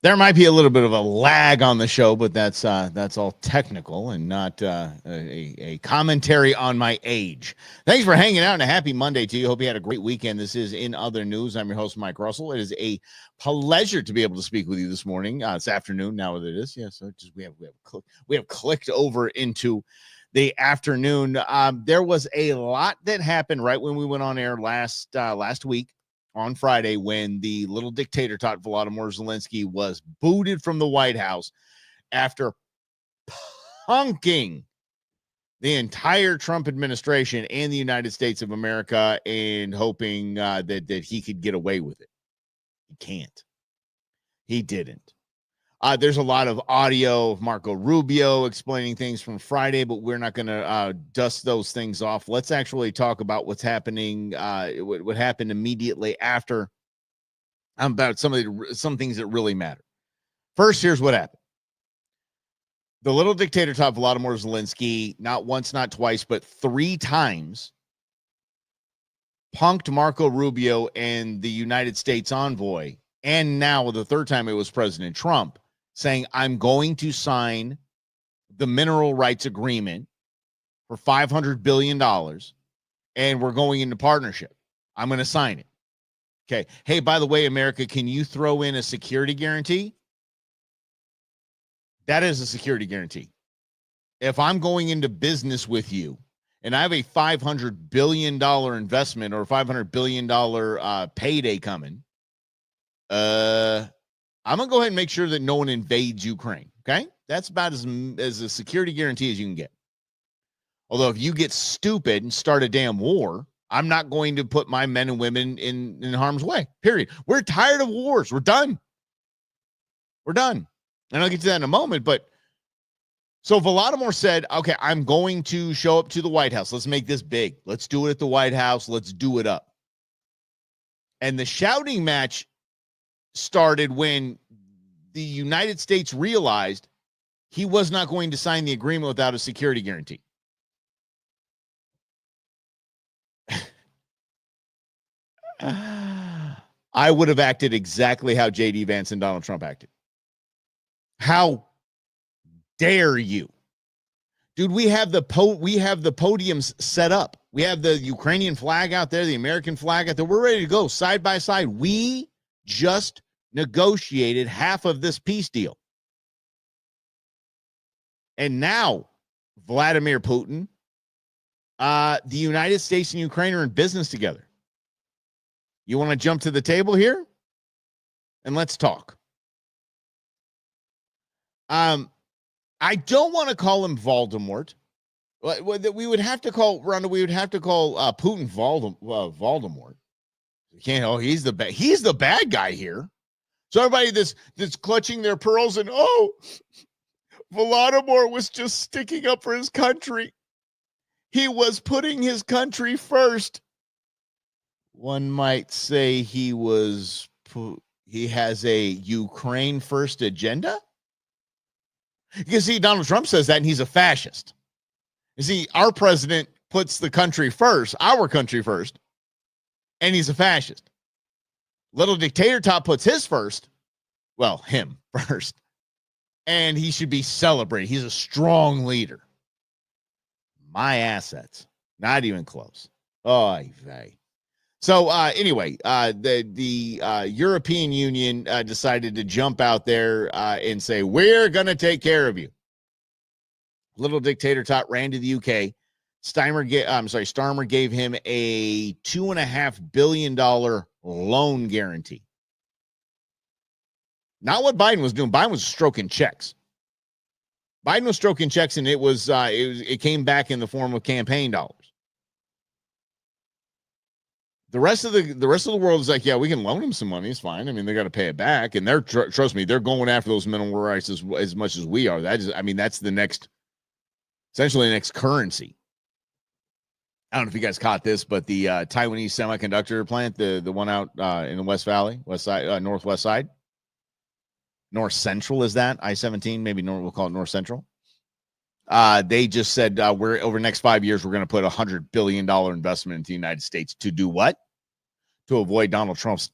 There might be a little bit of a lag on the show, but that's all technical and not a commentary on my age. Thanks for hanging out and a happy Monday to you. Hope you had a great weekend. This is In Other News. I'm your host, Mike Russell. It is a pleasure to be able to speak with you this morning. This afternoon now that it is. Yeah, so just we have clicked over into the afternoon. There was a lot that happened right when we went on air last week on Friday when the little dictator taught Volodymyr Zelensky was booted from the White House after punking the entire Trump administration and the United States of America and hoping that he could get away with it. He can't. He didn't. There's a lot of audio of Marco Rubio explaining things from Friday, but we're not going to dust those things off. Let's actually talk about what's happening, what happened immediately after, about some things that really matter. First, here's what happened. The little dictator taught Volodymyr Zelensky not once, not twice, but 3 times punked Marco Rubio and the United States envoy. And now the third time it was President Trump, saying, I'm going to sign the mineral rights agreement for $500 billion, and we're going into partnership. I'm going to sign it. Okay. Hey, by the way, America, can you throw in a security guarantee? That is a security guarantee. If I'm going into business with you and I have a $500 billion investment or $500 billion payday coming, I'm going to go ahead and make sure that no one invades Ukraine, okay? That's about as a security guarantee as you can get. Although if you get stupid and start a damn war, I'm not going to put my men and women in harm's way, period. We're tired of wars. We're done. We're done. And I'll get to that in a moment, but so Volodymyr said, okay, I'm going to show up to the White House. Let's make this big. Let's do it at the White House. Let's do it up. And the shouting match started when the United States realized he was not going to sign the agreement without a security guarantee. I would have acted exactly how J.D. Vance and Donald Trump acted. How dare you? Dude, we have the podiums set up. We have the Ukrainian flag out there, the American flag out there. We're ready to go side by side. We just negotiated half of this peace deal. And now, Vladimir Putin, the United States and Ukraine are in business together. You want to jump to the table here? And let's talk. I don't want to call him Voldemort. We would have to call Putin Voldemort. You can't. Oh, he's the bad guy here. So everybody that's clutching their pearls and Volodymyr was just sticking up for his country. He was putting his country first. One might say he has a Ukraine first agenda. You can see Donald Trump says that, and he's a fascist. You see, our president puts the country first, our country first, and he's a fascist. Little dictator top puts his first, well, him first, and he should be celebrated. He's a strong leader. My assets, not even close. Oh, vey. So anyway, the European Union decided to jump out there and say, we're going to take care of you. Little dictator tot ran to the UK. Starmer gave him a $2.5 billion loan guarantee. Not what Biden was doing. Biden was stroking checks. Biden was stroking checks, and it came back in the form of campaign dollars. The rest of the world is like, yeah, we can loan them some money. It's fine. I mean, they got to pay it back, and trust me, they're going after those minimum rights as much as we are. That's essentially the next currency. I don't know if you guys caught this, but the Taiwanese semiconductor plant, the one out in the West Valley, west side, northwest side, north central is that I-17? Maybe we'll call it north central. They just said we're over the next 5 years, we're going to put $100 billion investment into the United States to do what? To avoid Donald Trump's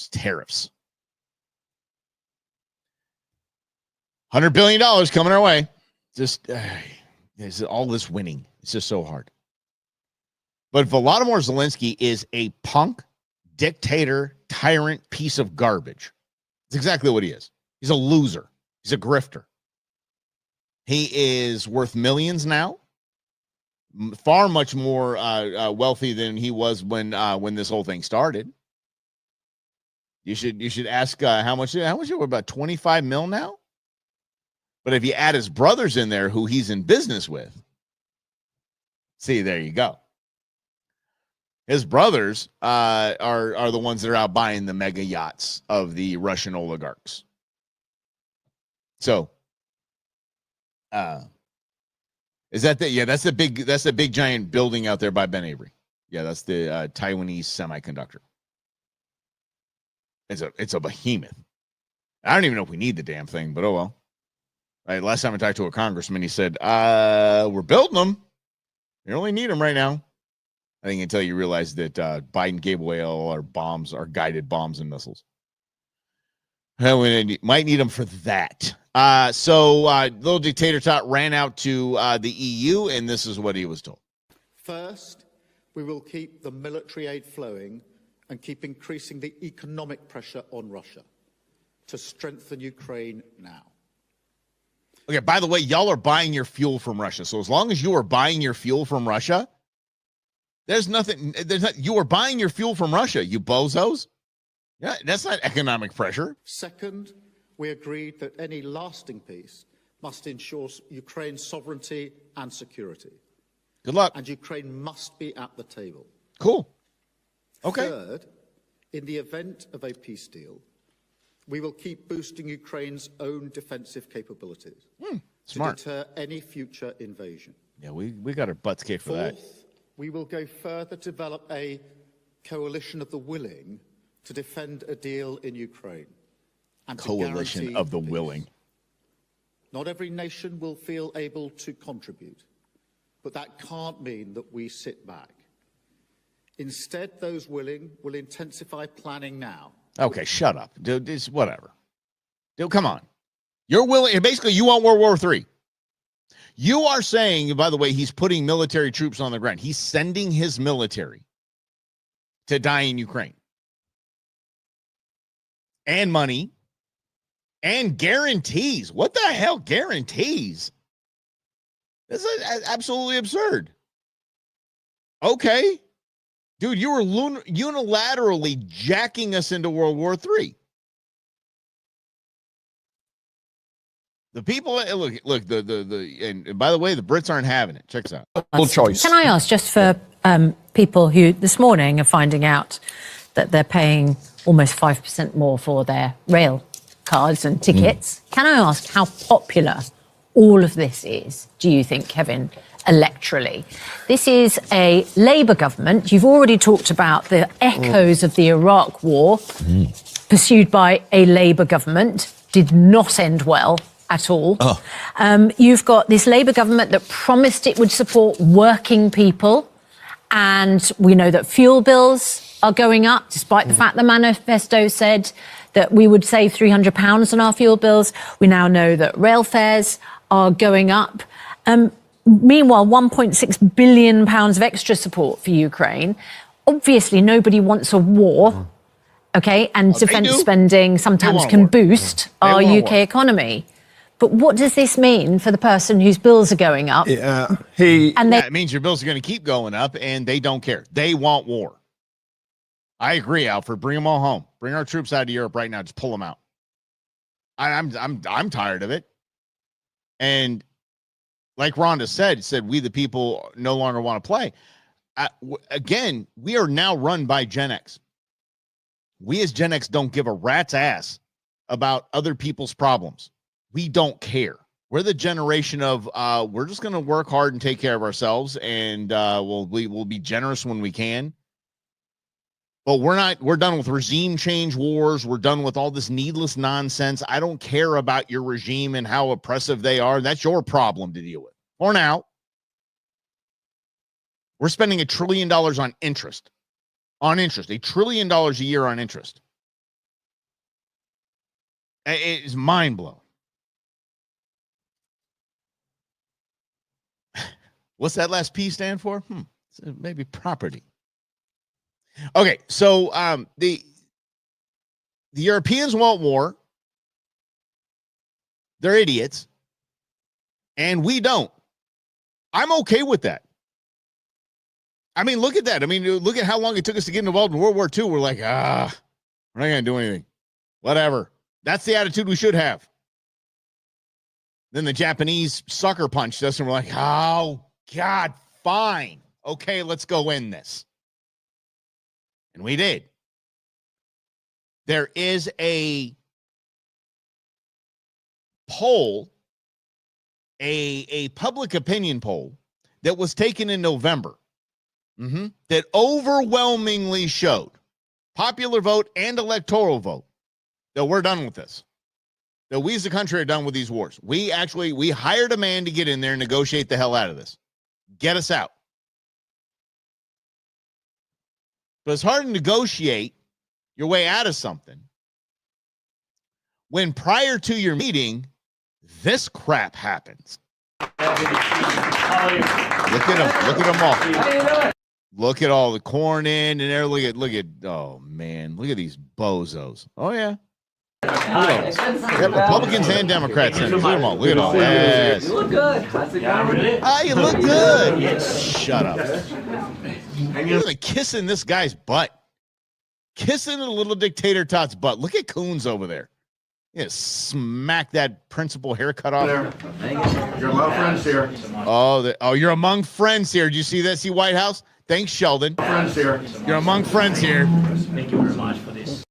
tariffs. $100 billion coming our way. Just all this winning. It's just so hard. But Volodymyr Zelensky is a punk, dictator, tyrant piece of garbage. That's exactly what he is. He's a loser. He's a grifter. He is worth millions now. Far much more wealthy than he was when this whole thing started. You should ask how much we're about 25 mil now. But if you add his brothers in there, who he's in business with, see, there you go. His brothers are the ones that are out buying the mega yachts of the Russian oligarchs. So, is that that's the big giant building out there by Ben Avery. Yeah, that's the Taiwanese semiconductor. It's a behemoth. I don't even know if we need the damn thing, but oh well. Right, last time I talked to a congressman, he said, "We're building them. You only need them right now." I think until you realize that Biden gave away all our bombs, our guided bombs and missiles. Well, we might need them for that. So little dictator tot ran out to the EU, and this is what he was told. First, we will keep the military aid flowing and keep increasing the economic pressure on Russia to strengthen Ukraine now. Okay, by the way, y'all are buying your fuel from Russia. So as long as you are buying your fuel from Russia, you are buying your fuel from Russia, you bozos. Yeah, that's not economic pressure. Second, we agreed that any lasting peace must ensure Ukraine's sovereignty and security. Good luck. And Ukraine must be at the table. Cool. Okay. Third, in the event of a peace deal, we will keep boosting Ukraine's own defensive capabilities smart. to deter any future invasion. Yeah, we got our butts kicked for that. Fourth, we will go further to develop a coalition of the willing to defend a deal in Ukraine. And coalition of the peace. willing. Not every nation will feel able to contribute, but that can't mean that we sit back. Instead, those willing will intensify planning now. Okay, shut up. Dude, it's whatever. Dude, come on. You're willing, basically, you want World War III. You are saying, by the way, he's putting military troops on the ground. He's sending his military to die in Ukraine. And money. And guarantees. What the hell? Guarantees? This is absolutely absurd. Okay. Dude, you were unilaterally jacking us into World War III. The people, look, and by the way, the Brits aren't having it. Check this out. Choice. Can I ask, just for people who this morning are finding out that they're paying almost 5% more for their rail cards and tickets, can I ask how popular all of this is, do you think, Kevin, electorally? This is a Labour government. You've already talked about the echoes of the Iraq war, pursued by a Labour government, did not end well at all. You've got this Labour government that promised it would support working people, and we know that fuel bills are going up, despite the fact the manifesto said that we would save £300 on our fuel bills. We now know that rail fares are going up. Meanwhile, £1.6 billion of extra support for Ukraine. Obviously, nobody wants a war, okay? And defence spending sometimes can boost our UK economy. But what does this mean for the person whose bills are going up? It means your bills are going to keep going up, and they don't care. They want war. I agree, Alfred. Bring them all home. Bring our troops out of Europe right now. Just pull them out. I'm tired of it. And like Rhonda said, we the people no longer want to play. Again, we are now run by Gen X. We as Gen X don't give a rat's ass about other people's problems. We don't care. We're the generation of we're just going to work hard and take care of ourselves, and we'll be generous when we can. But we're done with regime change wars. We're done with all this needless nonsense. I don't care about your regime and how oppressive they are. That's your problem to deal with. For now, we're spending $1 trillion on interest. $1 trillion a year on interest. It is mind-blowing. What's that last P stand for? Maybe property. Okay, so the Europeans want war. They're idiots. And we don't. I'm okay with that. I mean, look at that. I mean, look at how long it took us to get involved in World War II. We're like, we're not going to do anything. Whatever. That's the attitude we should have. Then the Japanese sucker punched us, and we're like, oh, God, fine. Okay, let's go in this. And we did. There is a poll, a public opinion poll that was taken in November that overwhelmingly showed, popular vote and electoral vote, that we're done with this. That we as a country are done with these wars. We hired a man to get in there and negotiate the hell out of this. Get us out. But it's hard to negotiate your way out of something when prior to your meeting, this crap happens. Look at them. Look at them all. Look at all the corn in and there. Look at, oh man, look at these bozos. Oh yeah. Republicans and Democrats. Look at them all. Look at all. Yes. You look good. How's it going? You look good. Shut up. Look at kissing this guy's butt. Kissing the little dictator Tot's butt. Look at Coons over there. Yeah, smack that principal haircut off. You're among friends here. You're among friends here. Did you see that? See White House? Thanks, Sheldon. Friends here. You're among friends here. Thank you very much for this.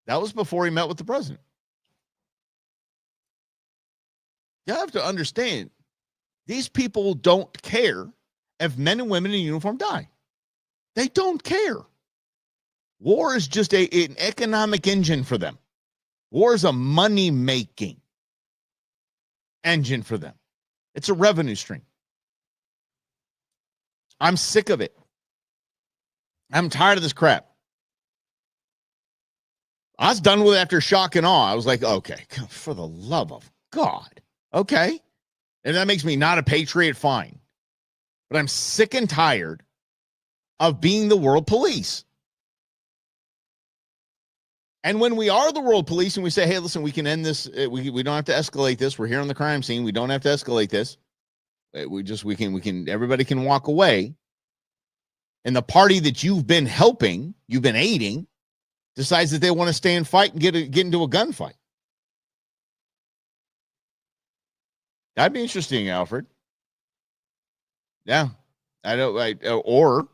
That was before he met with the president. You have to understand, these people don't care if men and women in uniform die. They don't care. War is just an economic engine for them. War is a money-making engine for them. It's a revenue stream. I'm sick of it. I'm tired of this crap. I was done with it after shock and awe. I was like, okay, for the love of God. Okay. And that makes me not a patriot, fine. But I'm sick and tired of being the world police. And when we are the world police and we say, hey, listen, we can end this. We don't have to escalate this. We're here on the crime scene. We don't have to escalate this. Everybody can walk away. And the party that you've been helping, you've been aiding, decides that they want to stay and fight and get into a gunfight. That'd be interesting, Alfred. Yeah. Alfred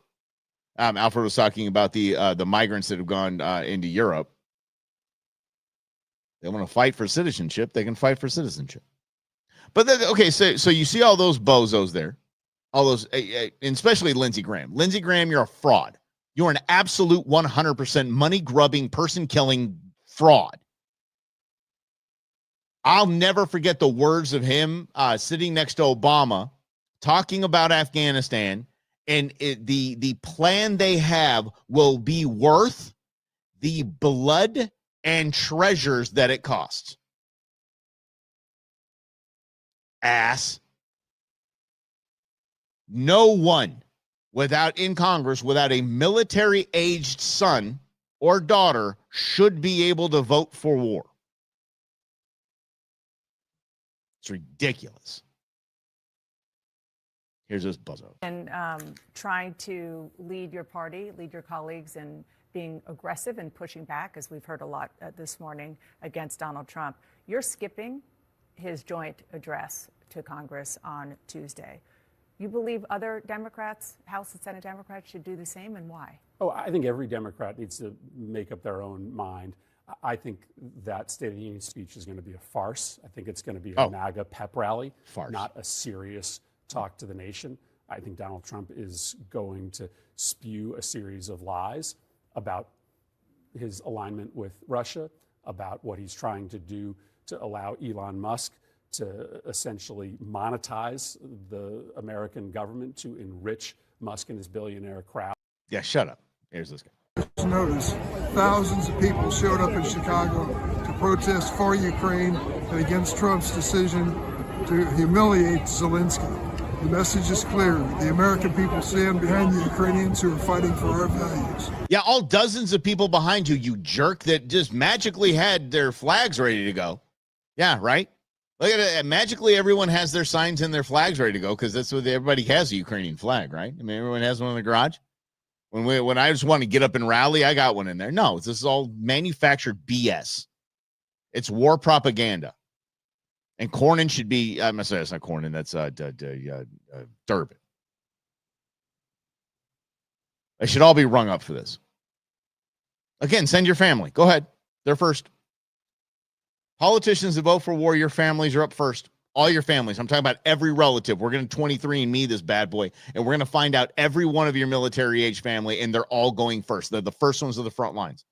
was talking about the migrants that have gone into Europe. They want to fight for citizenship. They can fight for citizenship. But then, okay, so you see all those bozos there, all those, and especially Lindsey Graham. Lindsey Graham, you're a fraud. You're an absolute 100% money-grubbing, person-killing fraud. I'll never forget the words of him sitting next to Obama talking about Afghanistan, and the plan they have will be worth the blood and treasures that it costs. Ass. No one in Congress without a military-aged son or daughter should be able to vote for war. It's ridiculous. Here's this buzzo. And trying to lead your party, lead your colleagues in being aggressive and pushing back, as we've heard a lot this morning, against Donald Trump. You're skipping his joint address to Congress on Tuesday. You believe other Democrats, House and Senate Democrats, should do the same, and why? Oh, I think every Democrat needs to make up their own mind. I think that State of the Union speech is going to be a farce. I think it's going to be a MAGA pep rally, not a serious talk to the nation. I think Donald Trump is going to spew a series of lies about his alignment with Russia, about what he's trying to do to allow Elon Musk to essentially monetize the American government to enrich Musk and his billionaire crowd. Yeah, shut up. Here's this guy. Notice thousands of people showed up in Chicago to protest for Ukraine and against Trump's decision to humiliate Zelensky. The message is clear. The American people stand behind the Ukrainians who are fighting for our values. Yeah, all dozens of people behind you, you jerk, that just magically had their flags ready to go. Yeah, right? Look at it. Magically, everyone has their signs and their flags ready to go because that's what everybody has, a Ukrainian flag, right? I mean, everyone has one in the garage. When I just want to get up and rally, I got one in there. No, this is all manufactured BS. It's war propaganda. And Cornyn should be, I'm sorry, that's not Cornyn, that's Durbin. They should all be rung up for this. Again, send your family. Go ahead. They're first. Politicians that vote for war, your families are up first. All your families. I'm talking about every relative. We're going to 23andMe this bad boy, and we're going to find out every one of your military age family, and they're all going first. They're the first ones of the front lines.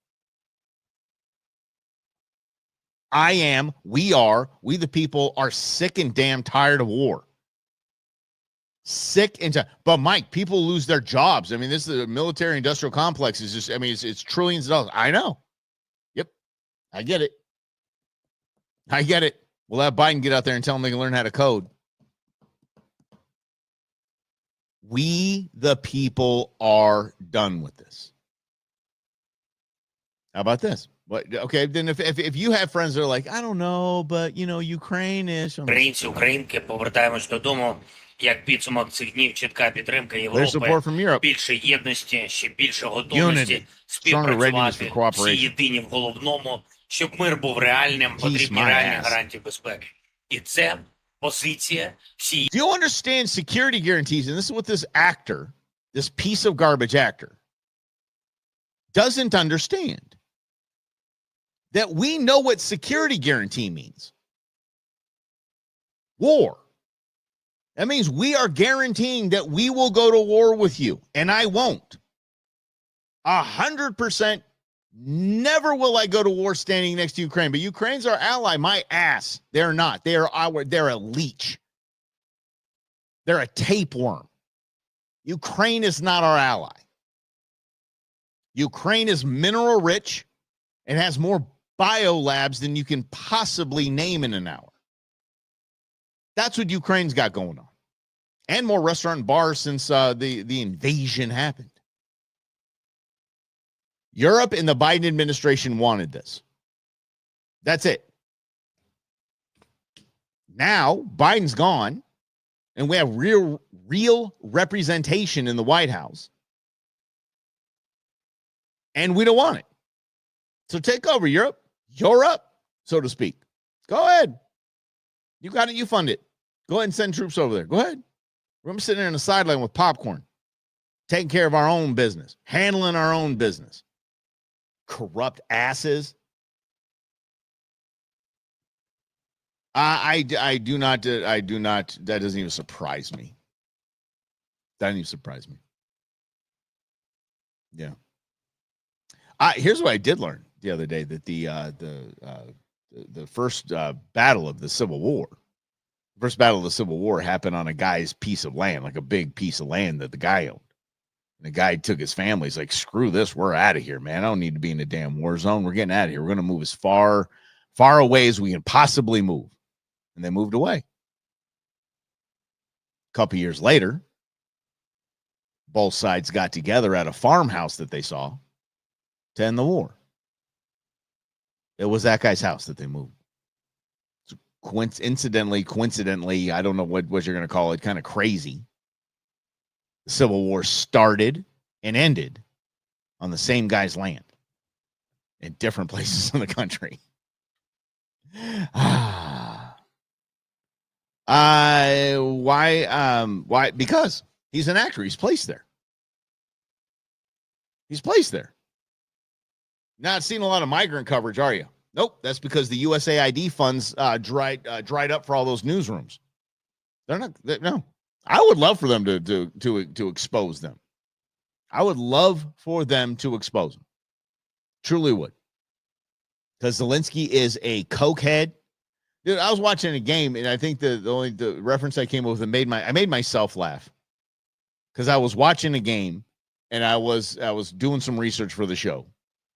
We the people are sick and damn tired of war. Sick and tired. But Mike, people lose their jobs. I mean, this is a military industrial complex. Is just, I mean, it's trillions of dollars. I know. Yep. I get it. We'll have Biden get out there and tell them they can learn how to code. We, the people, are done with this. How about this? What? Okay, then if you have friends that are like, I don't know, but, you know, Ukraine is... Українці, українки, повертаємось додому. Як підсумок цих днів, чітка підтримка Європи, більше єдності, ще більше готовності співпрацювати, всі єдині в головному, щоб мир був реальним, потрібні реальні гарантії безпеки. І це позиція всієї. Do you understand security guarantees? And this is what this actor, this piece of garbage actor, doesn't understand. That we know what security guarantee means. War. That means we are guaranteeing that we will go to war with you, and I won't. 100%. Never will I go to war standing next to Ukraine, but Ukraine's our ally. My ass. They're not. They're a leech. They're a tapeworm. Ukraine is not our ally. Ukraine is mineral rich and has more biolabs than you can possibly name in an hour. That's what Ukraine's got going on. And more restaurant and bars since the invasion happened. Europe and the Biden administration wanted this. That's it. Now, Biden's gone, and we have real representation in the White House. And we don't want it. So take over, Europe. You're up, so to speak. Go ahead. You got it. You fund it. Go ahead and send troops over there. Go ahead. We're sitting there on the sideline with popcorn, taking care of our own business, handling our own business. Corrupt asses. I do not. That doesn't even surprise me. That doesn't even surprise me. Yeah. Here's what I did learn the other day, that the first battle of the Civil War, happened on a guy's piece of land, like a big piece of land that the guy owned. And the guy took his family. He's like, screw this. We're out of here, man. I don't need to be in a damn war zone. We're getting out of here. We're going to move as far away as we can possibly move. And they moved away. A couple years later, both sides got together at a farmhouse that they saw to end the war. It was that guy's house that they moved. So coincidentally, I don't know what you're going to call it, kind of crazy. The Civil War started and ended on the same guy's land in different places in the country. Why? Because he's an actor. He's placed there. Not seeing a lot of migrant coverage, are you? Nope. That's because the USAID funds dried up for all those newsrooms. No. I would love for them to expose them. I would love for them to expose them. Truly would. Because Zelensky is a cokehead. Dude, I was watching a game, and I think the reference I came up with, I made myself laugh. Because I was watching a game, and I was doing some research for the show.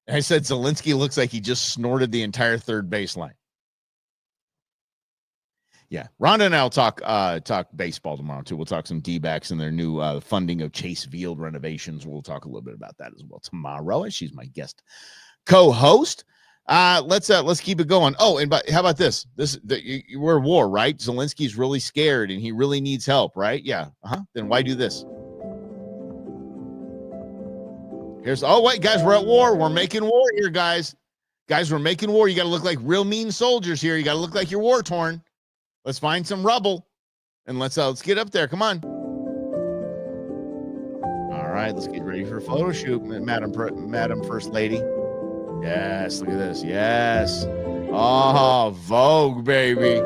And I said Zelensky looks like he just snorted the entire third baseline. Yeah, Rhonda and I'll talk baseball tomorrow too. We'll talk some D-backs and their new funding of Chase Field renovations. We'll talk a little bit about that as well tomorrow, and she's my guest co-host. Let's keep it going. Oh, and how about this? We're at war, right? Zelensky's really scared and he really needs help, right? Yeah. Then why do this? Wait, guys, we're at war. We're making war here, guys. Guys, we're making war. You got to look like real mean soldiers here. You got to look like you're war torn. Let's find some rubble and let's get up there. Come on. All right, let's get ready for a photo shoot, Madam First Lady. Yes, look at this. Yes. Oh, Vogue, baby.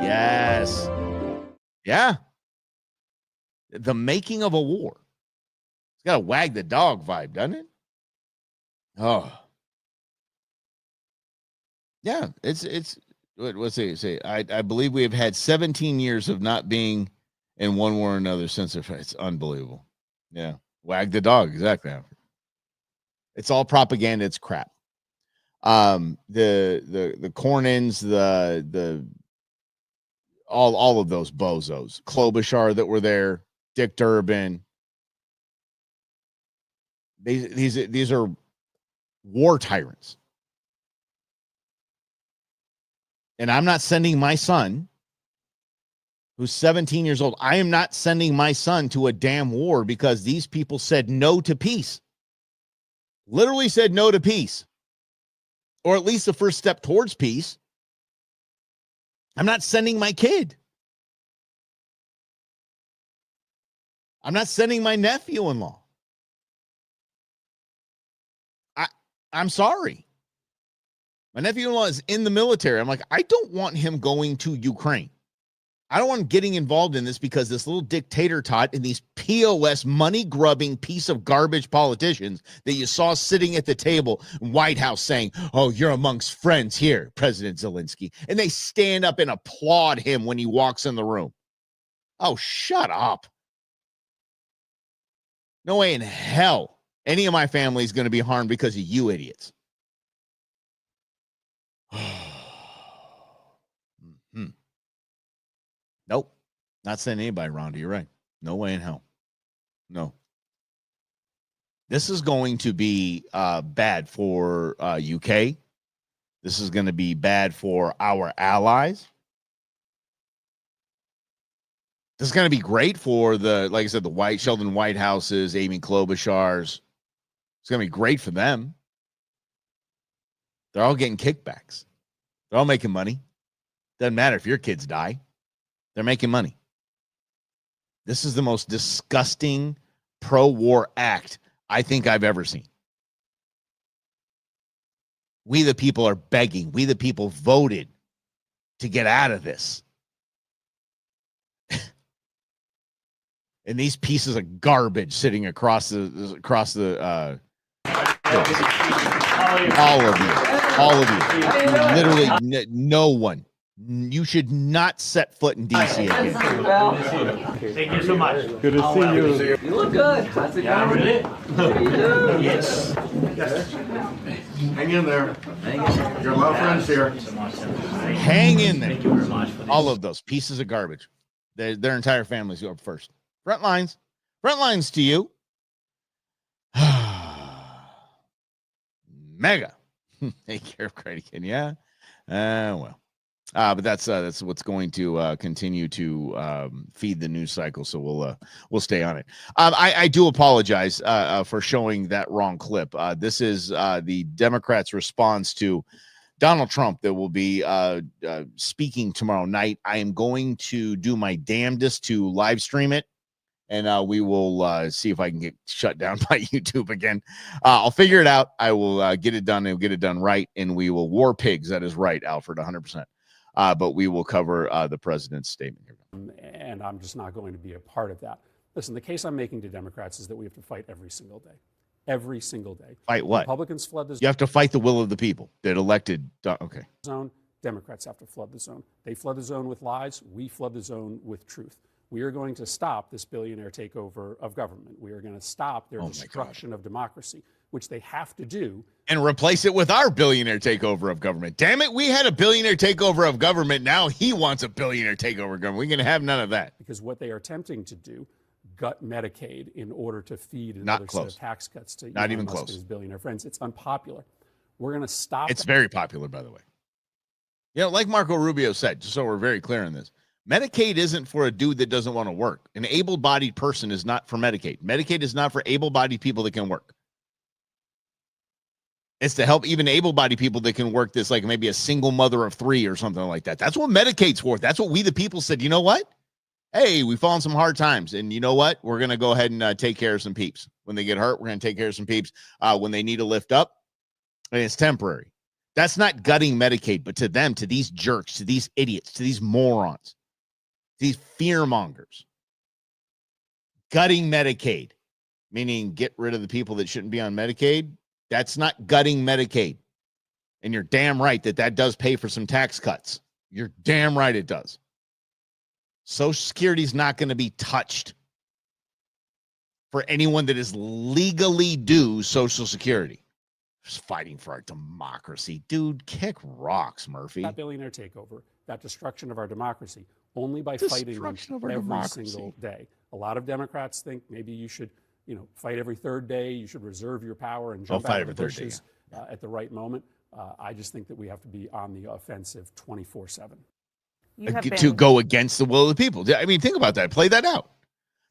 Yes. Yeah. The making of a war. It's got a wag the dog vibe, doesn't it? Oh. Yeah, it's what's it say? I believe we have had 17 years of not being in one war or another since it's unbelievable. Yeah. Wag the dog, exactly. It's all propaganda, it's crap. The Cornyn's, the all of those bozos, Klobuchar that were there, Dick Durbin. These are war tyrants. And I'm not sending my son, who's 17 years old, I am not sending my son to a damn war because these people said no to peace. Literally said no to peace. Or at least the first step towards peace. I'm not sending my kid. I'm not sending my nephew-in-law. I'm sorry. My nephew-in-law is in the military. I'm like, I don't want him going to Ukraine. I don't want him getting involved in this because this little dictator tot and these POS money-grubbing piece of garbage politicians that you saw sitting at the table in White House saying, oh, you're amongst friends here, President Zelensky. And they stand up and applaud him when he walks in the room. Oh, shut up. No way in hell any of my family is going to be harmed because of you idiots. Nope. Not sending anybody around. You're right. No way in hell. No. This is going to be bad for UK. This is going to be bad for our allies. This is going to be great for like I said, the Sheldon Whitehouses, Amy Klobuchar's. It's going to be great for them. They're all getting kickbacks. They're all making money. Doesn't matter if your kids die. They're making money. This is the most disgusting pro-war act I think I've ever seen. We the people are begging. We the people voted to get out of this. And these pieces of garbage sitting across the all of you, literally no one. You should not set foot in DC again. Thank you so much. Good to see you. You look good. How's it going? Really? Yes. Hang in there. Your love friends here. Hang in there. Thank you very much for this. All of those pieces of garbage. Their entire families go up first. Front lines to you. Mega. Take care of credit, yeah. Well. But that's what's going to continue to feed the news cycle. So we'll stay on it. I do apologize for showing that wrong clip. This is the Democrats' response to Donald Trump that will be speaking tomorrow night. I am going to do my damnedest to live stream it. And we will see if I can get shut down by YouTube again. I'll figure it out. I will get it done. I'll get it done right. And we will war pigs. That is right, Alfred, 100%. But we will cover the president's statement here. And I'm just not going to be a part of that. Listen, the case I'm making to Democrats is that we have to fight every single day. Every single day. Fight what? Republicans flood the zone. You have to fight the will of the people that elected. Okay. Zone. Democrats have to flood the zone. They flood the zone with lies. We flood the zone with truth. We are going to stop this billionaire takeover of government. We are going to stop their destruction of democracy. which they have to do. And replace it with our billionaire takeover of government. Damn it, we had a billionaire takeover of government. Now he wants a billionaire takeover of government. We're going to have none of that. Because what they are attempting to do, gut Medicaid in order to feed Not another close. set of tax cuts to Not Elon even Musk close. and his billionaire friends. It's unpopular. We're going to stop. It's very popular, by the way. You know, like Marco Rubio said, just so we're very clear on this, Medicaid isn't for a dude that doesn't want to work. An able-bodied person is not for Medicaid. Medicaid is not for able-bodied people that can work. It's to help even able-bodied people that can work this, like maybe a single mother of 3 or something like that. That's what Medicaid's for. That's what we, the people, said, you know what? Hey, we fall in some hard times. And you know what? We're going to go ahead and take care of some peeps. When they get hurt, we're going to take care of some peeps. When they need a lift up, and it's temporary. That's not gutting Medicaid, but to them, to these jerks, to these idiots, to these morons, these fear mongers, gutting Medicaid, meaning get rid of the people that shouldn't be on Medicaid. That's not gutting Medicaid. And you're damn right that that does pay for some tax cuts. You're damn right it does. Social Security is not going to be touched for anyone that is legally due Social Security. Just fighting for our democracy. Dude, kick rocks, Murphy. That billionaire takeover, that destruction of our democracy, only by fighting them every single day. A lot of Democrats think maybe you should, fight every third day. You should reserve your power and jump out of the bushes at the right moment. I just think that we have to be on the offensive 24/7. To go against the will of the people. I mean, think about that. Play that out.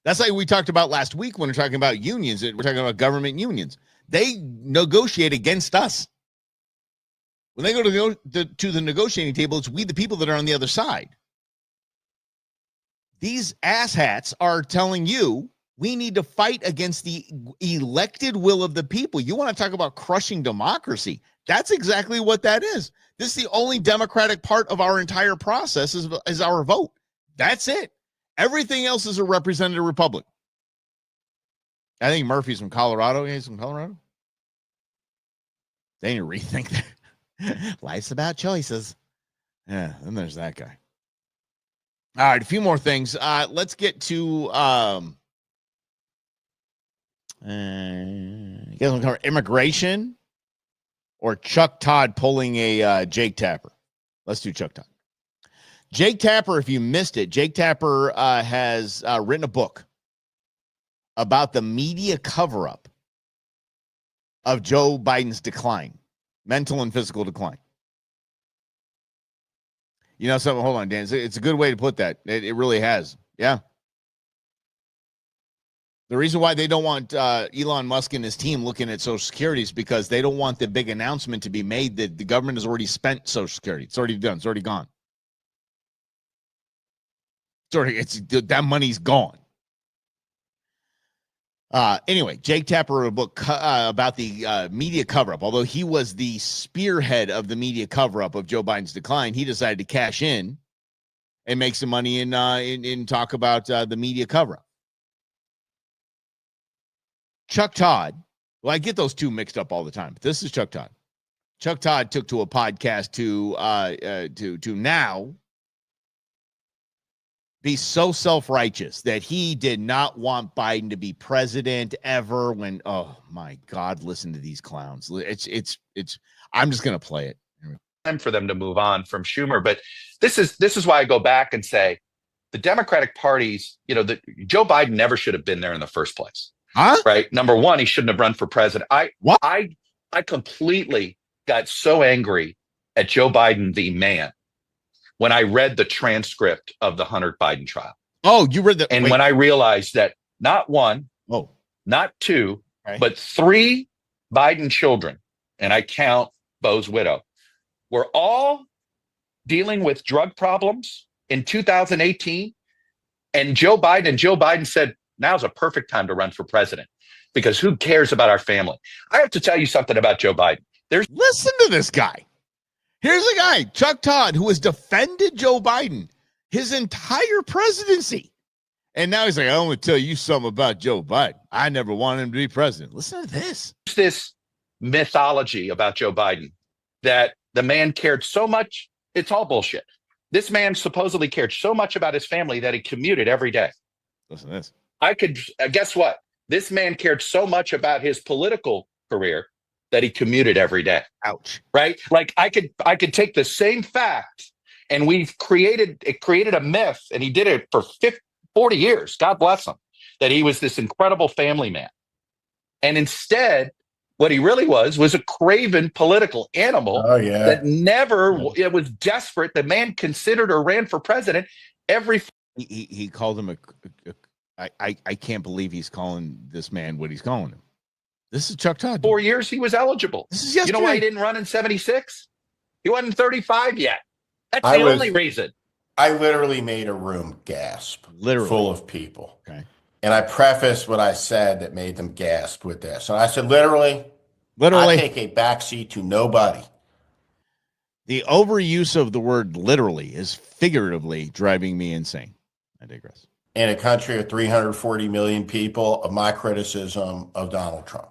That's like we talked about last week when we're talking about unions. We're talking about government unions. They negotiate against us. When they go to the negotiating table, it's we, the people, that are on the other side. These asshats are telling you we need to fight against the elected will of the people. You want to talk about crushing democracy? That's exactly what that is. This is the only democratic part of our entire process is our vote. That's it. Everything else is a representative republic. I think Murphy's from Colorado. He's from Colorado. They need to rethink that. Life's about choices. Yeah, then there's that guy. All right, a few more things. Let's get to you guys want to cover immigration or Chuck Todd pulling a Jake Tapper? Let's do Chuck Todd. Jake Tapper, if you missed it, Jake Tapper has written a book about the media cover-up of Joe Biden's decline, mental and physical decline. You know something? Hold on, Dan. It's a good way to put that. It really has. Yeah. The reason why they don't want Elon Musk and his team looking at Social Security is because they don't want the big announcement to be made that the government has already spent Social Security. It's already done. It's already gone. That money's gone. Anyway, Jake Tapper wrote a book about the media cover-up. Although he was the spearhead of the media cover-up of Joe Biden's decline, he decided to cash in and make some money in talk about the media cover-up. Chuck Todd, well, I get those two mixed up all the time, but this is Chuck Todd. Chuck Todd took to a podcast to now be so self-righteous that he did not want Biden to be president ever when, oh my God, listen to these clowns. It's I'm just going to play it. Time for them to move on from Schumer. But this is why I go back and say the Democratic parties, Joe Biden never should have been there in the first place. Huh? Right. Number one, he shouldn't have run for president. I completely got so angry at Joe Biden, the man, when I read the transcript of the Hunter Biden trial. Oh, you read that? And when I realized that not one, not two, but 3 Biden children, and I count Bo's widow, were all dealing with drug problems in 2018. And Joe Biden said, now's a perfect time to run for president because who cares about our family? I have to tell you something about Joe Biden. Listen to this guy. Here's a guy, Chuck Todd, who has defended Joe Biden his entire presidency. And now he's like, I want to tell you something about Joe Biden. I never wanted him to be president. Listen to this. This mythology about Joe Biden that the man cared so much. It's all bullshit. This man supposedly cared so much about his family that he commuted every day. Listen to this. Guess what? This man cared so much about his political career that he commuted every day. Ouch. Right? Like I could take the same fact and we've created a myth, and he did it for 40 years. God bless him, that he was this incredible family man. And instead, what he really was a craven political animal that it was desperate. The man considered or ran for president every. He called him I can't believe he's calling this man what he's calling him. This is Chuck Todd. 4 years he was eligible. This is yesterday. You know why he didn't run in 76? He wasn't 35 yet. That's the only reason. I literally made a room gasp. Literally. Full of people. Okay. And I prefaced what I said that made them gasp with this. And I said, literally, I take a backseat to nobody. The overuse of the word literally is figuratively driving me insane. I digress. In a country of 340 million people, of my criticism of Donald Trump.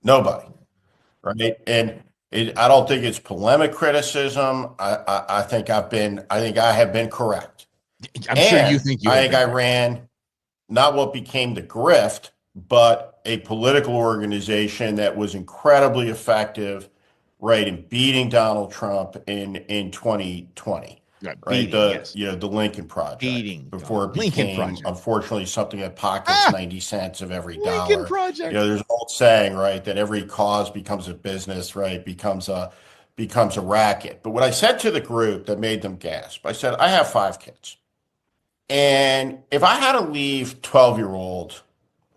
Nobody. Right? And I don't think it's polemic criticism. I think I have been correct. I'm sure you think you have. I think I ran not what became the grift, but a political organization that was incredibly effective, right, in beating Donald Trump in 2020. Right, the Lincoln Project. Before it became, unfortunately, something that pockets 90 cents of every dollar. Lincoln Project. There's an old saying, right, that every cause becomes a business, right, becomes a racket. But what I said to the group that made them gasp, I said, I have 5 kids. And if I had to leave 12-year-old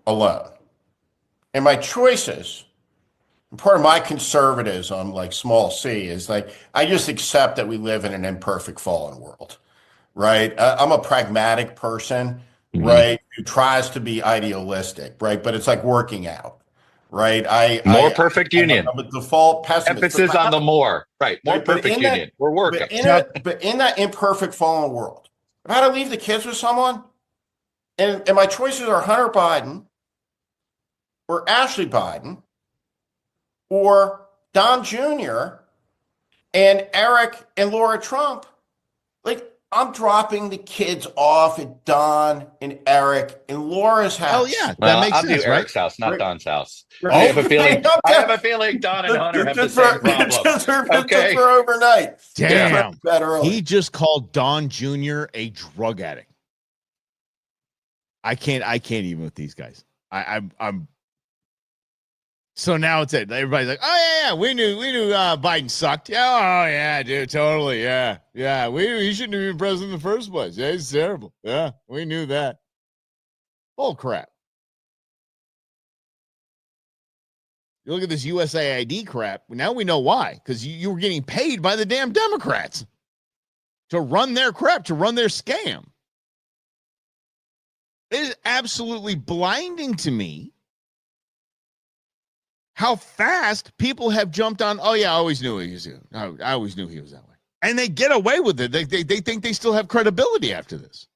alone, and my choices, part of my conservatism, like small c, is like I just accept that we live in an imperfect, fallen world, right? I'm a pragmatic person, right, who tries to be idealistic, right? But it's like working out, right? Perfect union. I'm a default pessimist. Emphasis on the more, right? More perfect union. We're working. But in that imperfect, fallen world, if I had to leave the kids with someone, and my choices are Hunter Biden or Ashley Biden, or Don Jr. and Eric and Laura Trump, like I'm dropping the kids off at Don and Eric and Laura's house. Oh yeah, that makes sense. Do Eric's house, not Don's house. Right. I have a feeling Don and Hunter have the same problem. Okay, for overnight. Damn, he just called Don Jr. a drug addict. I can't even with these guys. I'm. So now it's it. Everybody's like, oh yeah, we knew Biden sucked. Yeah, oh yeah, dude, totally, yeah. He shouldn't have been president in the first place. Yeah, he's terrible. Yeah, we knew that. Bull crap. You look at this USAID crap. Now we know why, because you were getting paid by the damn Democrats to run their crap, to run their scam. It is absolutely blinding to me how fast people have jumped on, oh, yeah, I always knew he was I always knew he was that way. And they get away with it. They think they still have credibility after this.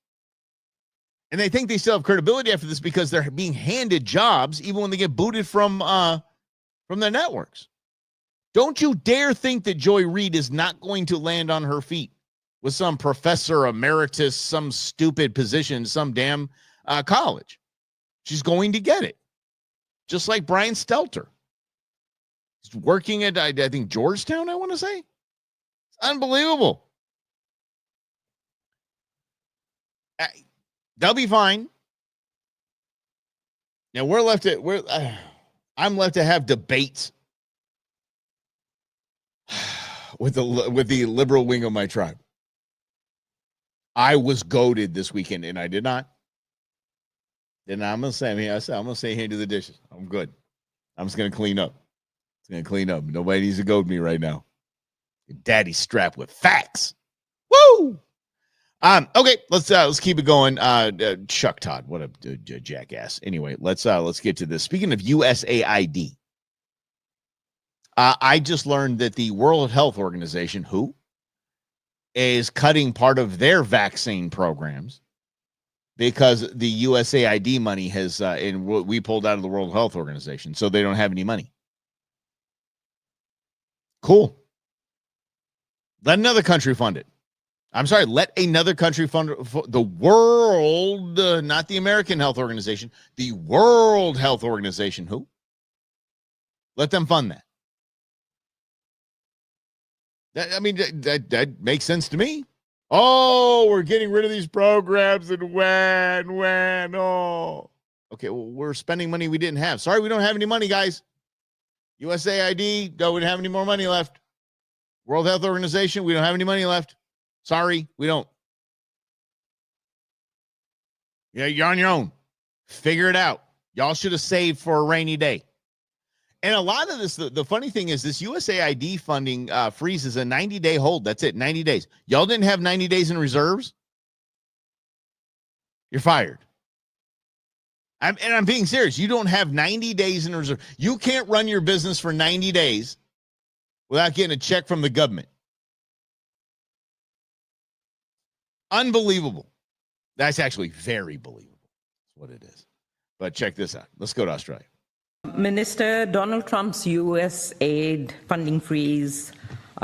And they think they still have credibility after this because they're being handed jobs even when they get booted from their networks. Don't you dare think that Joy Reid is not going to land on her feet with some professor emeritus, some stupid position, some damn college. She's going to get it. Just like Brian Stelter. He's working at, I think, Georgetown, I want to say. It's unbelievable. They'll be fine. Now I'm left to have debates with the liberal wing of my tribe. I was goaded this weekend, and I did not. Then I'm gonna say, I'm gonna say, hey, do the dishes. I'm good. I'm just gonna clean up. Nobody needs to goad me right now. Daddy's strapped with facts. Woo! Okay, let's keep it going. Chuck Todd, what a jackass. Anyway, let's get to this. Speaking of USAID, I just learned that the World Health Organization, WHO, is cutting part of their vaccine programs because the USAID money has, we pulled out of the World Health Organization, so they don't have any money. Cool. Let another country fund it. I'm sorry, let another country fund the world, not the American Health Organization, the World Health Organization, WHO. Let them fund that. That makes sense to me. Oh, we're getting rid of these programs and when, oh. Okay, well, we're spending money we didn't have. Sorry, we don't have any money, guys. USAID, no, we don't have any more money left. World Health Organization, we don't have any money left. Sorry, we don't. Yeah, you're on your own. Figure it out. Y'all should have saved for a rainy day. And a lot of this, the funny thing is this USAID funding freezes a 90-day hold. That's it, 90 days. Y'all didn't have 90 days in reserves? You're fired. I'm being serious. You don't have 90 days in reserve. You can't run your business for 90 days without getting a check from the government. Unbelievable. That's actually very believable. That's what it is. But check this out. Let's go to Australia. Minister, Donald Trump's U.S. aid funding freeze,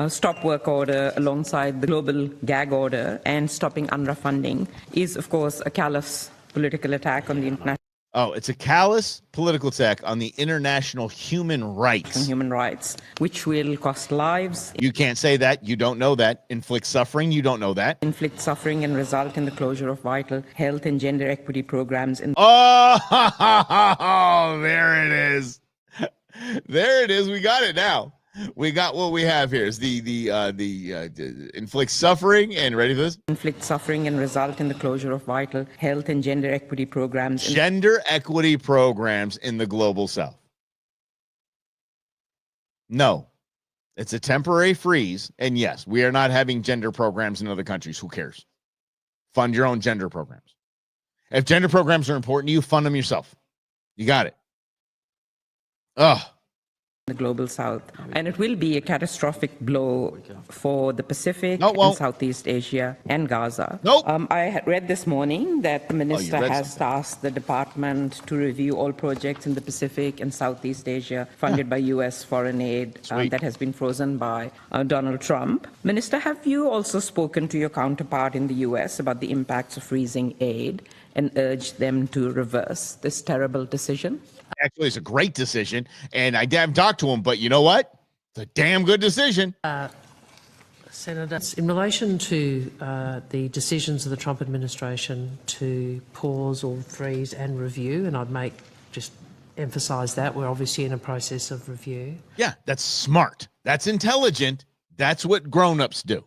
stop work order alongside the global gag order and stopping UNRWA funding is, of course, a callous political attack on the international. Oh, it's a callous political attack on the international human rights. And human rights, which will cost lives. You can't say that. You don't know that. Inflict suffering. You don't know that. Inflict suffering and result in the closure of vital health and gender equity programs. Oh, there it is. There it is. We got it now. We got what we have here is the inflict suffering and ready for this? Inflict suffering and result in the closure of vital health and gender equity programs. Gender equity programs in the global south. No, it's a temporary freeze. And yes, we are not having gender programs in other countries. Who cares? Fund your own gender programs. If gender programs are important to you, fund them yourself. You got it. Ugh. The global south, and it will be a catastrophic blow for the Pacific and Southeast Asia and Gaza. I had read this morning that the minister has tasked the department to review all projects in the Pacific and Southeast Asia funded by U.S. foreign aid that has been frozen by Donald Trump. Minister, have you also spoken to your counterpart in the U.S. about the impacts of freezing aid and urged them to reverse this terrible decision? Actually, it's a great decision, and I haven't talked to him, but you know what? It's a damn good decision. Senator, in relation to the decisions of the Trump administration to pause or freeze and review, and I'd just emphasise that we're obviously in a process of review. Yeah, that's smart. That's intelligent. That's what grown-ups do.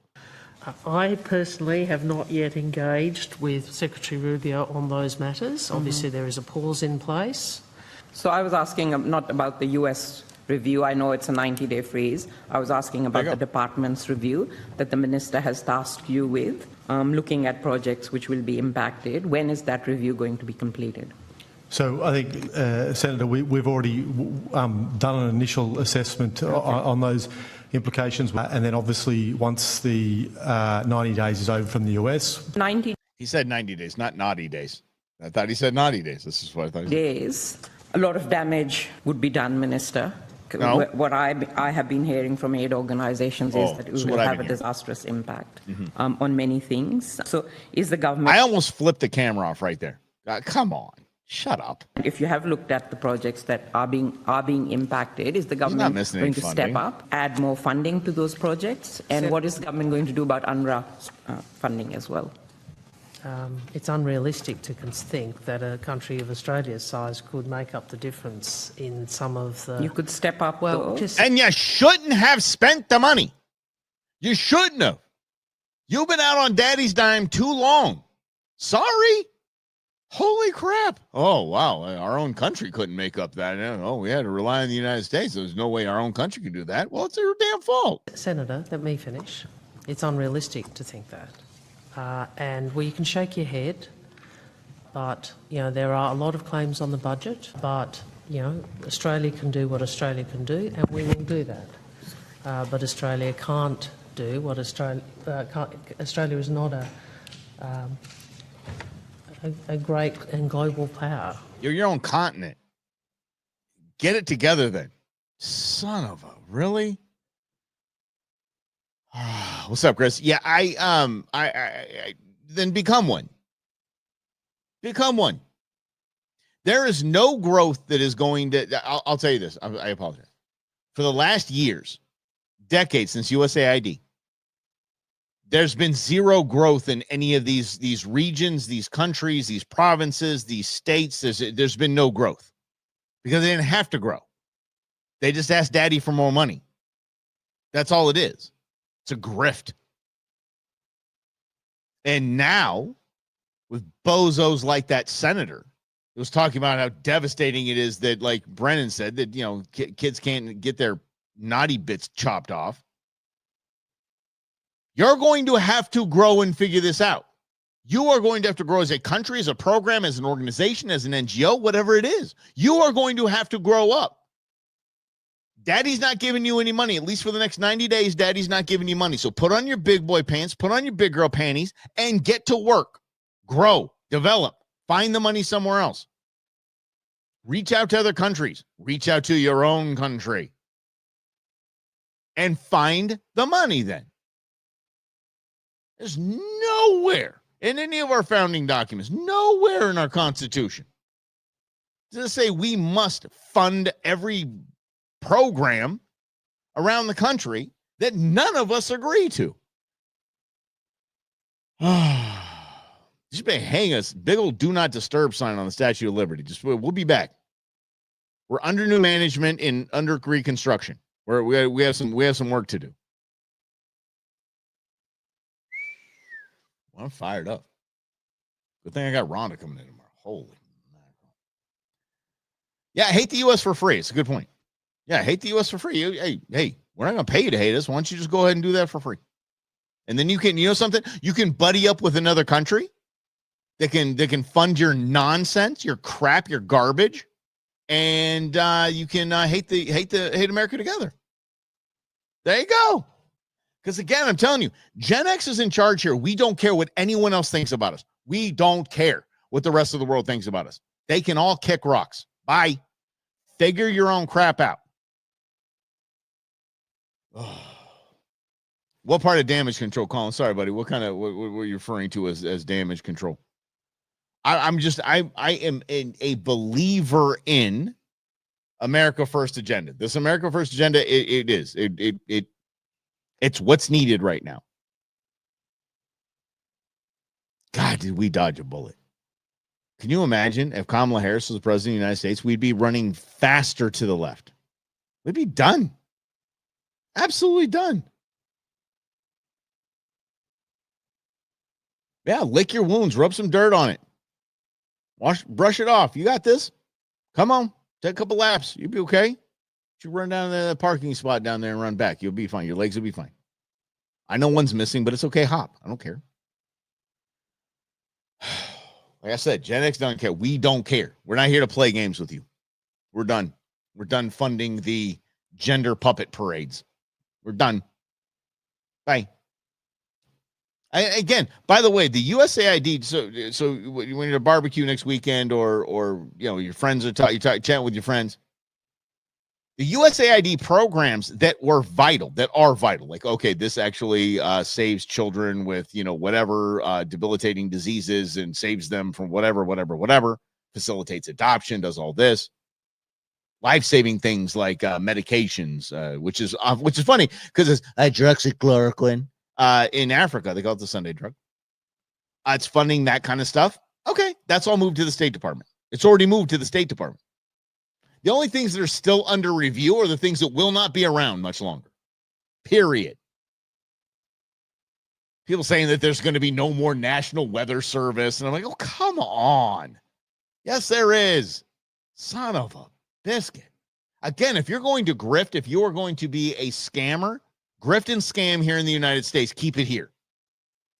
I personally have not yet engaged with Secretary Rubio on those matters. Obviously, there is a pause in place. So I was asking not about the U.S. review. I know it's a 90-day freeze. I was asking about the department's review that the minister has tasked you with, looking at projects which will be impacted. When is that review going to be completed? So I think, Senator, we've already done an initial assessment on those implications. And then obviously once the 90 days is over from the US. 90 He said 90 days, not naughty days. I thought he said naughty days. This is what I thought he said. Days. A lot of damage would be done, Minister. No. What I have been hearing from aid organizations is that it will have a disastrous impact on many things. So is the government... I almost flipped the camera off right there. Come on. Shut up. If you have looked at the projects that are being impacted, is the government going to step up, add more funding to those projects? And what is the government going to do about UNRWA funding as well? It's unrealistic to think that a country of Australia's size could make up the difference in some of the... You could step up, And you shouldn't have spent the money. You shouldn't have. You've been out on daddy's dime too long. Sorry. Holy crap. Oh, wow. Our own country couldn't make up that. Oh, we had to rely on the United States. There's no way our own country could do that. Well, it's their damn fault. Senator, let me finish. It's unrealistic to think that. And you can shake your head, but, there are a lot of claims on the budget, but, Australia can do what Australia can do, and we will do that. But Australia can't do what Australia is not a great and global power. You're your own continent. Get it together then. Son of a, really? What's up, Chris? Yeah, I then become one. Become one. There is no growth that is going to, I'll tell you this. I apologize. for the last years, decades since USAID, there's been zero growth in any of these regions, these countries, these provinces, these states. There's been no growth because they didn't have to grow. They just asked daddy for more money. That's all it is. It's a grift. And now, with bozos like that senator, who was talking about how devastating it is that, like Brennan said, that, you know, kids can't get their naughty bits chopped off. You're going to have to grow and figure this out. You are going to have to grow as a country, as a program, as an organization, as an NGO, whatever it is. You are going to have to grow up. Daddy's not giving you any money. At least for the next 90 days, daddy's not giving you money. So put on your big boy pants, put on your big girl panties, and get to work. Grow, develop, find the money somewhere else. Reach out to other countries. Reach out to your own country. And find the money then. There's nowhere in any of our founding documents, nowhere in our Constitution, does it say we must fund every program around the country that none of us agree to. Just may hang us big old do not disturb sign on the Statue of Liberty. We'll be back. We're under new management and under reconstruction. We have some work to do. Well, I'm fired up. Good thing I got Rhonda coming in tomorrow. Holy mackerel. Yeah, I hate the U.S. for free. It's a good point. Yeah, hate the U.S. for free. Hey, we're not going to pay you to hate us. Why don't you just go ahead and do that for free? And then you can, you know something? You can buddy up with another country that can fund your nonsense, your crap, your garbage, and you can hate America together. There you go. Because again, I'm telling you, Gen X is in charge here. We don't care what anyone else thinks about us. We don't care what the rest of the world thinks about us. They can all kick rocks. Bye. Figure your own crap out. Oh. What part of damage control, Colin? Sorry, buddy. What were you referring to as damage control? I am a believer in America First agenda. This America First agenda, it's what's needed right now. God, did we dodge a bullet? Can you imagine if Kamala Harris was the president of the United States? We'd be running faster to the left. We'd be done. Absolutely done. Yeah, lick your wounds, rub some dirt on it. Brush it off. You got this. Come on, take a couple laps. You'll be okay. You run down the parking spot down there and run back. You'll be fine. Your legs will be fine. I know one's missing, but it's okay. Hop. I don't care. Like I said, Gen X doesn't care. We don't care. We're not here to play games with you. We're done. We're done funding the gender puppet parades. We're done. Bye. Again, by the way, the USAID. So when you're at a barbecue next weekend, or you know your friends are chatting with your friends. The USAID programs that are vital, like, okay, this actually saves children with, whatever debilitating diseases and saves them from whatever, facilitates adoption, does all this. Life-saving things like medications, which is funny because it's hydroxychloroquine in Africa. They call it the Sunday drug. It's funding that kind of stuff. Okay, that's all moved to the State Department. It's already moved to the State Department. The only things that are still under review are the things that will not be around much longer. Period. People saying that there's going to be no more National Weather Service. And I'm like, oh, come on. Yes, there is. Son of a biscuit. Again, if you're going to grift, if you are going to be a scammer, grift and scam here in the United States, keep it here.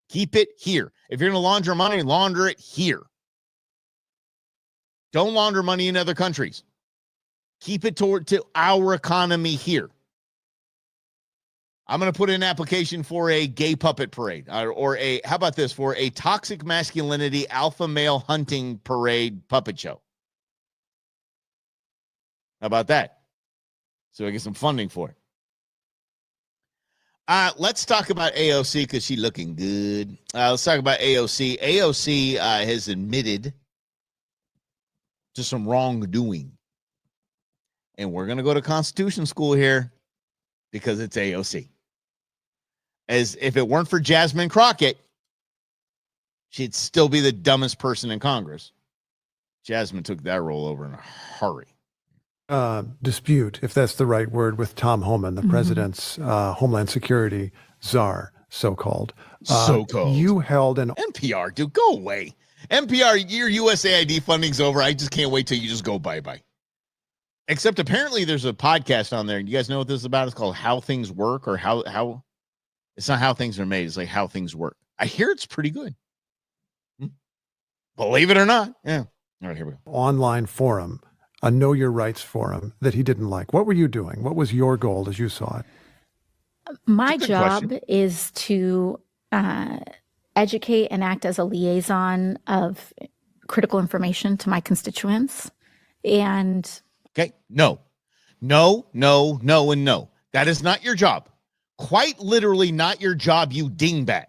Keep it here. If you're going to launder money, launder it here. Don't launder money in other countries. Keep it to our economy here. I'm going to put in an application for a gay puppet parade or how about this, for a toxic masculinity alpha male hunting parade puppet show. How about that? So I get some funding for it. Let's talk about AOC because she's looking good. Let's talk about AOC. AOC has admitted to some wrongdoing. and we're going to go to Constitution school here because it's AOC. As if it weren't for Jasmine Crockett, she'd still be the dumbest person in Congress. Jasmine took that role over in a hurry. Dispute, if that's the right word, with Tom Homan, the president's Homeland Security czar, so-called. So-called. You held an... NPR, dude, go away. NPR, your USAID funding's over. I just can't wait till you just go bye-bye. Except apparently there's a podcast on there. You guys know what this is about? It's called How Things Work, or how it's not how things are made. It's like how things work. I hear it's pretty good. Believe it or not. Yeah. All right, here we go. Online forum, a Know Your Rights forum that he didn't like. What were you doing? What was your goal as you saw it? My job is to educate and act as a liaison of critical information to my constituents. And okay, no. That is not your job. Quite literally not your job, you dingbat.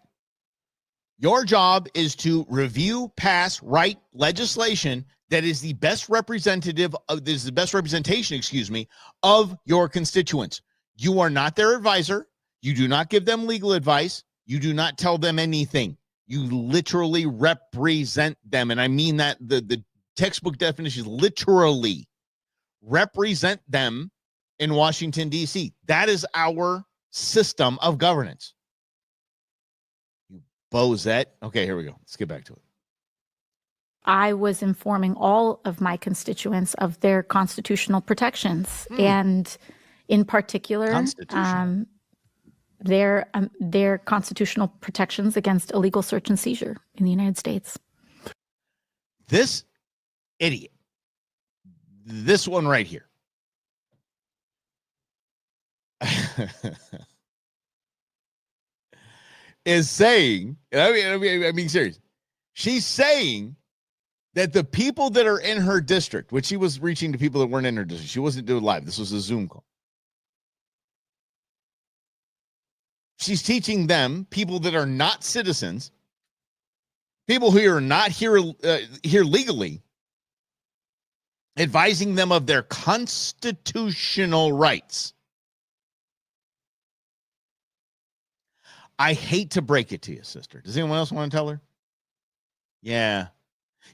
Your job is to review, pass, write legislation that is the best representation, of your constituents. You are not their advisor. You do not give them legal advice. You do not tell them anything. You literally represent them. And I mean that the textbook definition is literally represent them in Washington, D.C. That is our system of governance. You bozette. Okay, here we go. Let's get back to it. I was informing all of my constituents of their constitutional protections, and in particular, their constitutional protections against illegal search and seizure in the United States. This idiot, this one right here, is saying, I mean, serious. She's saying that the people that are in her district, which she was reaching to people that weren't in her district, she wasn't doing live. This was a Zoom call. She's teaching them, people that are not citizens, people who are not here legally, advising them of their constitutional rights. I hate to break it to you, sister. Does anyone else want to tell her? Yeah.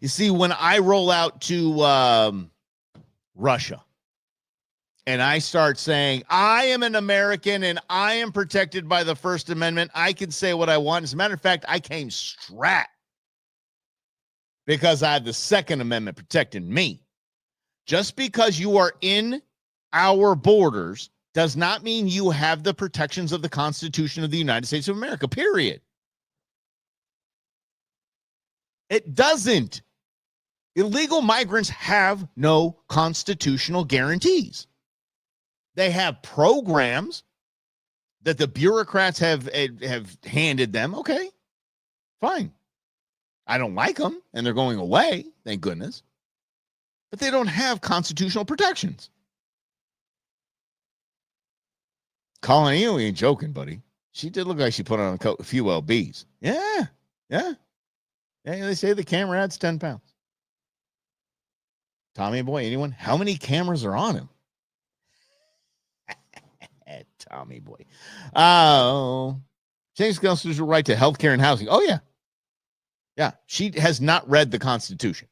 You see, when I roll out to Russia and I start saying, I am an American and I am protected by the First Amendment, I can say what I want. As a matter of fact, I came strapped because I have the Second Amendment protecting me. Just because you are in our borders does not mean you have the protections of the Constitution of the United States of America, period. It doesn't. Illegal migrants have no constitutional guarantees. They have programs that the bureaucrats have handed them. Okay, fine. I don't like them, and they're going away, thank goodness. But they don't have constitutional protections. Colin, you ain't joking, buddy. She did look like she put on a few LBs. Yeah. They say the camera adds 10 pounds. Tommy boy, anyone? How many cameras are on him? Tommy boy. Oh, change the constitutional right to health care and housing. Oh, yeah. Yeah. She has not read the Constitution.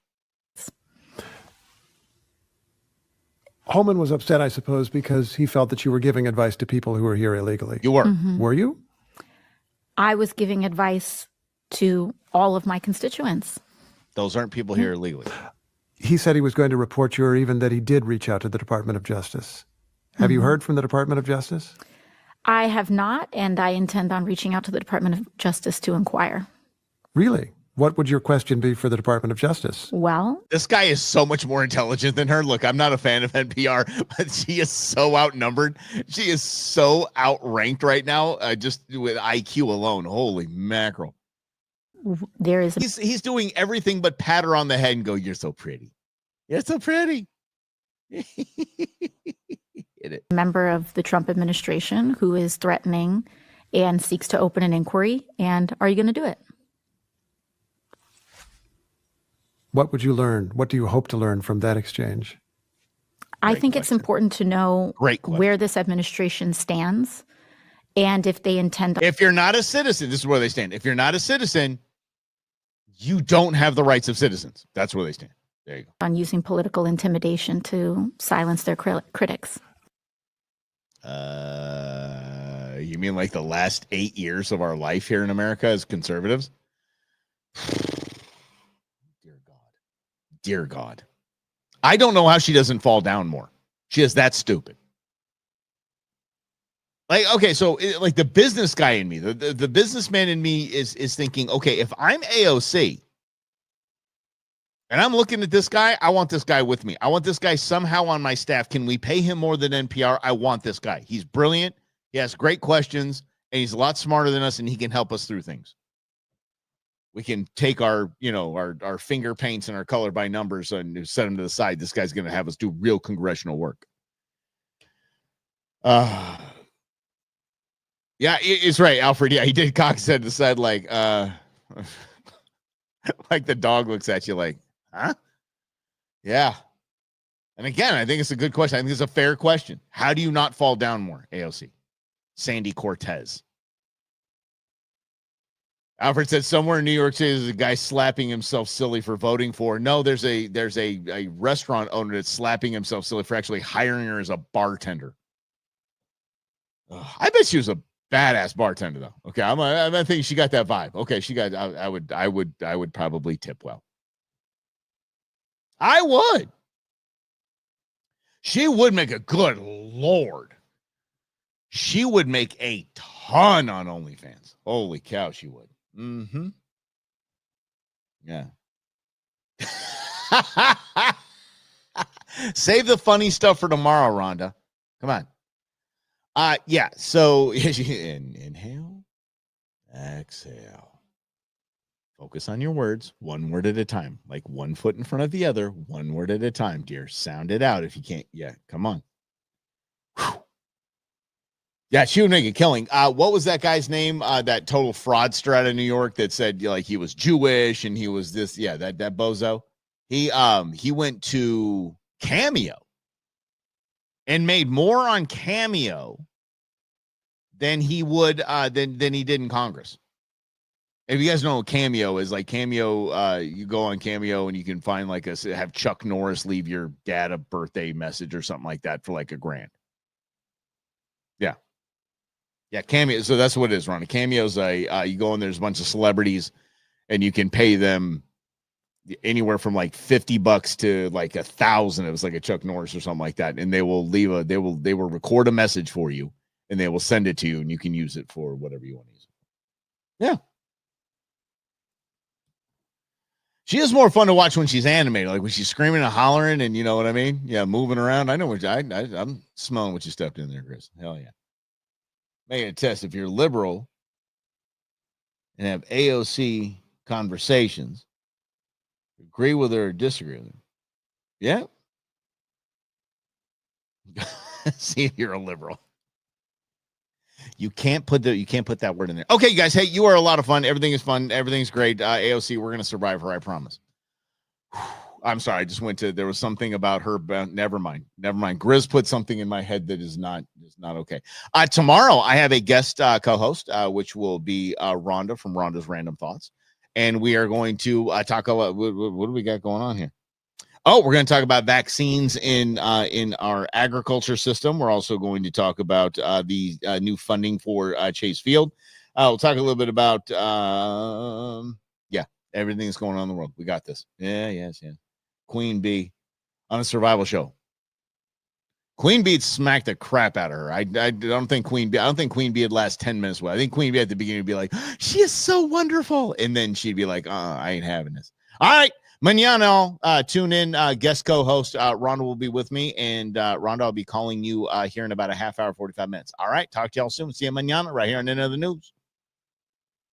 Holman was upset, I suppose, because he felt that you were giving advice to people who were here illegally. You were. Mm-hmm. Were you? I was giving advice to all of my constituents. Those aren't people here illegally. He said he was going to report you, or even that he did reach out to the Department of Justice. Have you heard from the Department of Justice? I have not, and I intend on reaching out to the Department of Justice to inquire. Really? What would your question be for the Department of Justice? Well, this guy is so much more intelligent than her. Look, I'm not a fan of NPR, but she is so outnumbered. She is so outranked right now, just with IQ alone. Holy mackerel. There is he's doing everything but pat her on the head and go, "You're so pretty. You're so pretty." A member of the Trump administration who is threatening and seeks to open an inquiry. And are you going to do it? What would you learn? What do you hope to learn from that exchange? I think it's important to know where this administration stands and if they intend. If you're not a citizen, this is where they stand. If you're not a citizen, you don't have the rights of citizens. That's where they stand. There you go. On using political intimidation to silence their critics. You mean like the last 8 years of our life here in America as conservatives? Dear God. I don't know how she doesn't fall down more. She is that stupid. Like, okay, so like the business guy in me, the businessman in me is thinking, okay, if I'm AOC and I'm looking at this guy, I want this guy with me. I want this guy somehow on my staff. Can we pay him more than NPR? I want this guy. He's brilliant. He has great questions, and he's a lot smarter than us, and he can help us through things. We can take our finger paints and our color by numbers and set them to the side. This guy's going to have us do real congressional work. Yeah, it's right, Alfred. Yeah, he did cock his head to the side like, like the dog looks at you like, huh? Yeah. And again, I think it's a good question. I think it's a fair question. How do you not fall down more, AOC? Sandy Cortez. Alfred said somewhere in New York City there's a guy slapping himself silly for voting for. No, there's a restaurant owner that's slapping himself silly for actually hiring her as a bartender. I bet she was a badass bartender though. Okay, I'm thinking she got that vibe. Okay, she got. I would probably tip well. I would. She would make a good Lord. She would make a ton on OnlyFans. Holy cow, she would. Mm-hmm. Yeah. Save the funny stuff for tomorrow, Rhonda. Come on. Yeah. So inhale, exhale. Focus on your words, one word at a time, like one foot in front of the other, one word at a time, dear. Sound it out if you can't. Yeah, come on. Whew. Yeah, she would make a killing. What was that guy's name? That total fraudster out of New York that said like he was Jewish and he was this. Yeah, that bozo. He went to Cameo and made more on Cameo than he would than he did in Congress. If you guys know what Cameo is, like Cameo, you go on Cameo and you can find like have Chuck Norris leave your dad a birthday message or something like that for like $1,000. Yeah. Yeah, Cameo. So that's what it is, Ron. Cameo's you go in, there's a bunch of celebrities and you can pay them anywhere from like $50 to like 1,000. It was like a Chuck Norris or something like that. And they will they will record a message for you and they will send it to you and you can use it for whatever you want to use it. Yeah. She is more fun to watch when she's animated, like when she's screaming and hollering and you know what I mean? Yeah, moving around. I know what I'm smelling what you stepped in there, Chris. Hell yeah. Make it a test. If you're liberal and have AOC conversations, agree with her or disagree with her. Yeah. See if you're a liberal. You can't put that word in there. Okay, guys. Hey, you are a lot of fun. Everything is fun. Everything's great. AOC, we're gonna survive her. I promise. I'm sorry. I just went to. There was something about her. Never mind. Grizz put something in my head that is not okay. Tomorrow I have a guest co-host, which will be Rhonda from Rhonda's Random Thoughts, and we are going to talk about what do we got going on here. Oh, we're going to talk about vaccines in our agriculture system. We're also going to talk about the new funding for Chase Field. We'll talk a little bit about everything that's going on in the world. We got this. Yeah. Queen Bee on a survival show. Queen Bee smacked the crap out of her. I don't think Queen Bee would last 10 minutes. I think Queen Bee at the beginning would be like, she is so wonderful. And then she'd be like, I ain't having this. All right. Mañana, tune in. Guest co-host Rhonda will be with me. And Rhonda, I'll be calling you here in about a half hour, 45 minutes. All right. Talk to y'all soon. See you mañana right here on Another News.